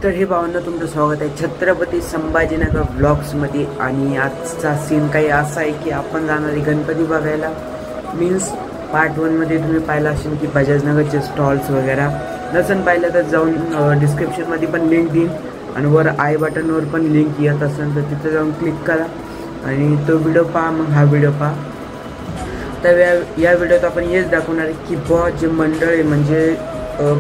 तर हे भावांना तुमचं स्वागत आहे छत्रपती संभाजीनगर ब्लॉग्समध्ये। आणि आजचा सीन काही असा आहे की आपण जाणार आहे गणपती बघायला। मीन्स पार्ट 1 मध्ये तुम्ही पाहिलं असेल की बजाजनगरचे स्टॉल्स वगैरे, नसेल पाहिलं तर जाऊन डिस्क्रिप्शनमध्ये पण लिंक देईन आणि वर आय बटनवर पण लिंक येत असेल तर तिथे जाऊन क्लिक करा आणि तो व्हिडिओ पहा, मग हा व्हिडिओ पहा। तर या व्हिडिओत आपण हेच दाखवणार आहे की बहुत जे मंडळ आहे म्हणजे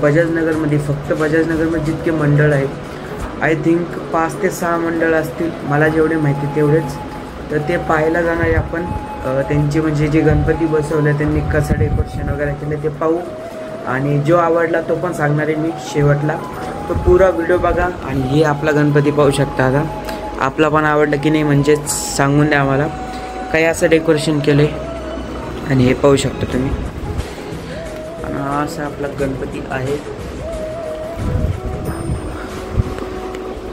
बजाजनगरमध्ये, फक्त बजाजनगरमध्ये जितके मंडळ आहेत आय थिंक 5 ते 6 मंडळ असतील, मला जेवढे माहिती तेवढेच। तर ते पाहायला जाणार आहे आपण। त्यांची म्हणजे जे गणपती बसवले त्यांनी कसं डेकोरेशन वगैरे केलं ते पाहू आणि जो आवडला तो पण सांगणार आहे मी शेवटला। तो पुरा व्हिडिओ बघा आणि हे आपला गणपती पाहू शकता। आता आपला पण आवडलं की नाही म्हणजे सांगून द्या आम्हाला, काही असं डेकोरेशन केलं आणि हे पाहू शकता तुम्ही। असा आपला गणपती आहे।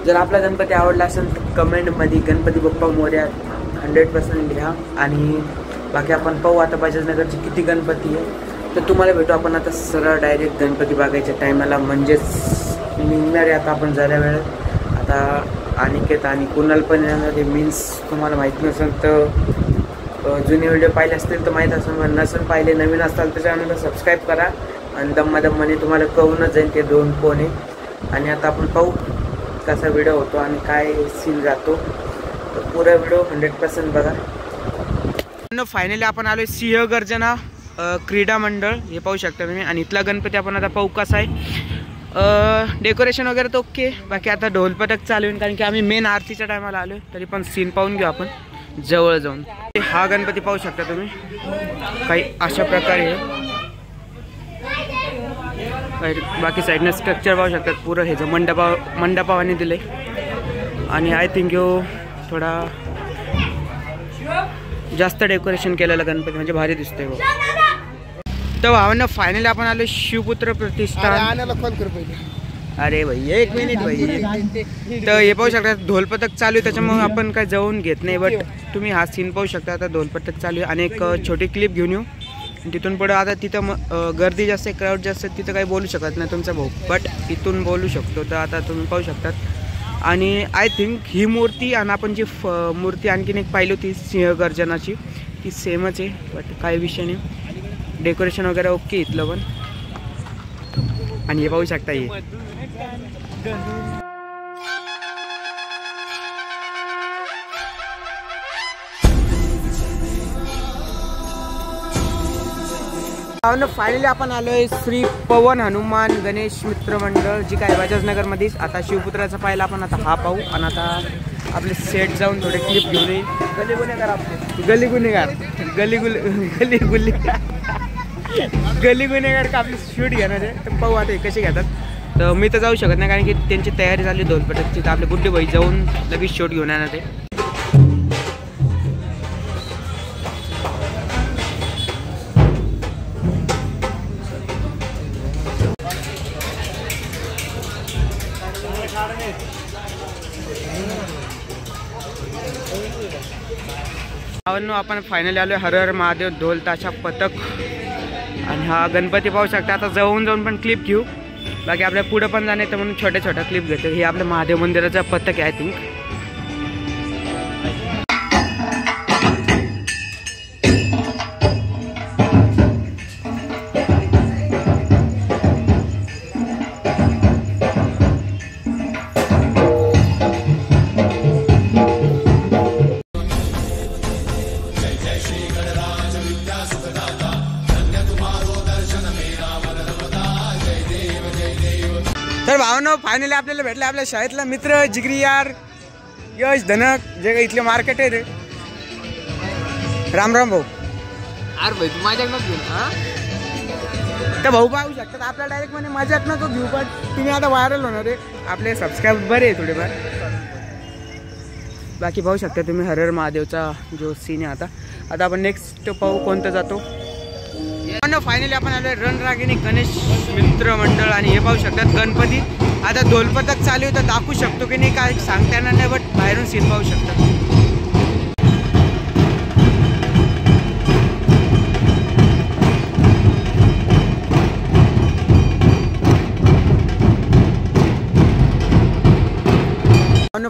जर आपला गणपती आवडला असेल तर कमेंटमध्ये गणपती बाप्पा मोरया 100% लिहा आणि बाकी आपण पाहू आता बजाजनगरचे किती गणपती आहे। तर तुम्हाला भेटू आपण आता सरळ डायरेक्ट गणपती बघायच्या टायमाला, म्हणजेच निघणार आहे आता आपण जरा वेळात। आता अनिकेत आणि कुणाल पण येणार आहे। मीन्स तुम्हाला माहीत नसेल तर जुने व्हिडिओ पाहिले असतील तर माहीत असेल, नसेल पाहिले नवीन असाल तर चॅनलला सबस्क्राईब करा आणि दम्मादम्माने तुम्हाला कळूनच जाईल ते दोन कोण आहे। आणि आता आपण पाहू कसा व्हिडिओ होतो आणि काय सीन जातो, तर पुरा व्हिडिओ 100% बघा। फायनली आपण आलो सिंह गर्जना क्रीडा मंडळ, हे पाहू शकता तुम्ही। आणि इथला गणपती आपण आता पाहू कसा आहे। डेकोरेशन वगैरे तर ओके, बाकी आता ढोलपथक चालू आहे कारण की आम्ही मेन आरतीच्या टायमाला आलो, तरी पण सीन पाहून घेऊ आपण जवळ जाऊन। हा गणपती पाहू शकता तुम्ही, काही अशा प्रकारे बाकी साईडने स्ट्रक्चर पाहू शकतात। पुरं हे जो मंडपावाने दिले आणि आय थिंक यो थोडा जास्त डेकोरेशन केलेलं गणपती म्हणजे भारी दिसतोय। तर भावना फायनली आपण आलो शिवपुत्र प्रतिष्ठान। अरे भाई एक मिनिट भाई, तर हे पाहू शकता ढोलपथक चालू आहे त्याच्यामुळे आपण काय जाऊन घेत नाही, बट तुम्ही हा सीन पाहू शकता। आता ढोलपथक चालू आहे आणि एक छोटी क्लिप घेऊन येऊ तिथून पुढे। आता तिथं गर्दी जास्त आहे, क्राऊड जास्त आहे, तिथं काही बोलू शकत नाही तुमचा भाऊ, बट इथून बोलू शकतो। तर आता तुम्ही पाहू शकतात आणि आय थिंक ही मूर्ती आणि आपण जी मूर्ती आणखीन एक पाहिली होती सिंहगर्जनाची ती सेमच आहे, बट काही विषय नाही। डेकोरेशन वगैरे ओके इथलं पण। आणि हे पाहू शकता हे फायनली आपण आलोय श्री पवन हनुमान गणेश मित्र मंडळ, जी काय बजाजनगरमध्येच। आता शिवपुत्राचा पाहिला आपण, आता हा पाहू आणि आता आपले सेट जाऊन थोडे क्लिप घेऊन येईल। गली गुन्हेगार का आपली शूट घेणार आहे, तर पाहू आता कसे घेतात। तर मी तर जाऊ शकत नाही कारण की त्यांची तयारी झाली ढोलपथकची, तर आपले गुड्डे भाई जाऊन लगेच शूट घेऊन येणार आहे। आपण फायनली आलोय हर हर महादेव ढोल ताशा पथक आणि हा गणपती पाहू शकता। आता जाऊन पण क्लिप घेऊ, बाकी आपल्या पुढे पण जाणे तर म्हणून छोट्या क्लिप घेतो। हे आपल्या महादेव मंदिराचा पथक आहे आय थिंक। तर भावनो फायनली आपल्याला भेटले आपल्या शाळेतला मित्र जिगरी यार यश धनक, जे काही इथले मार्केट आहे ते। राम राम भाऊ। अरे भाई तू माझ्याकडनं घेऊन हा, तर भाऊ पाहू शकतात आपल्याला डायरेक्ट म्हणे मजाक नको घेऊ, पण तुम्ही आता व्हायरल होणार आहे, आपले सबस्क्राईबर आहे थोडेफार। बाकी पाहू शकता तुम्ही हर हर महादेवचा जो सीन आहे। आता आपण नेक्स्ट पाहू कोणतं जातो। फायनली आपण आलोय रणरागिणी गणेश मित्र मंडळ आणि हे पाहू शकतात गणपती। आता ढोलपथक चालू आहे तर दाखवू शकतो की नाही काय सांगता येणार नाही, बट बाहेरून सीन पाहू शकता.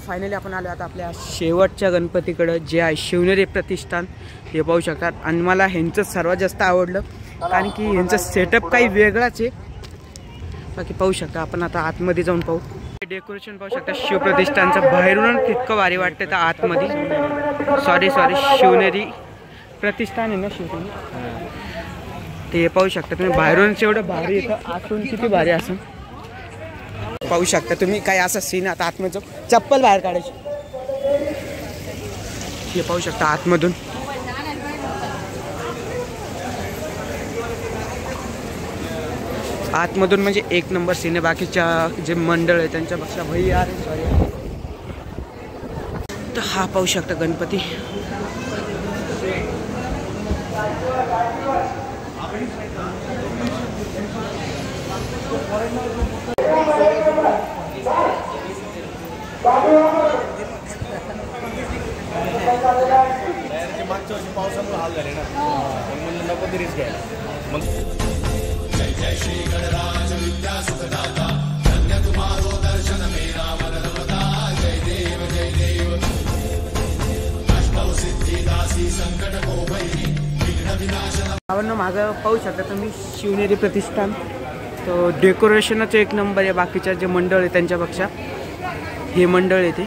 फायनली आपण आलो आता आपल्या शेवटच्या गणपतीकडं जे आहे शिवनेरी प्रतिष्ठान. हे पाहू शकतात आणि मला ह्यांचं सर्वात जास्त आवडलं कारण की ह्यांचं सेटअप काही वेगळाच आहे. बाकी पाहू शकता आपण आता आतमध्ये जाऊन पाहू. डेकोरेशन पाहू शकता शिवप्रतिष्ठानचं बाहेरून तितकं भारी वाटतं तर आतमध्ये सॉरी शिवनेरी प्रतिष्ठान आहे ना शिवनेरी ते पाहू शकता तुम्ही. बाहेरूनच एवढं भारी येतं आतून किती भारी असं पाहू शकता तुम्ही. काय असा सीन आता आतमध्ये जाऊ चप्पल बाहेर काढायची. हे पाहू शकता आतमधून म्हणजे एक नंबर सीन आहे. बाकीच्या जे मंडळ आहे त्यांच्यापेक्षा भाई यार सॉरी. तर हा पाहू शकता गणपती. मागच्या वर्षी पावसामुळे हाल झाले ना म्हणून नको तरीच घ्यायला मग. जय श्री गणराज विद्या सुखदाता धन्य तुम्हारो दर्शन मेरा मन रमता जय देव अष्टौ सिद्धी दासी संकट को भैरी विघ्न विनाशन. मागं पाहू शकता तुम्ही शिवनेरी प्रतिष्ठान. तो डेकोरेशनच एक नंबर आहे. बाकीच्या जे मंडळ आहे त्यांच्यापेक्षा हे मंडळ आहे ते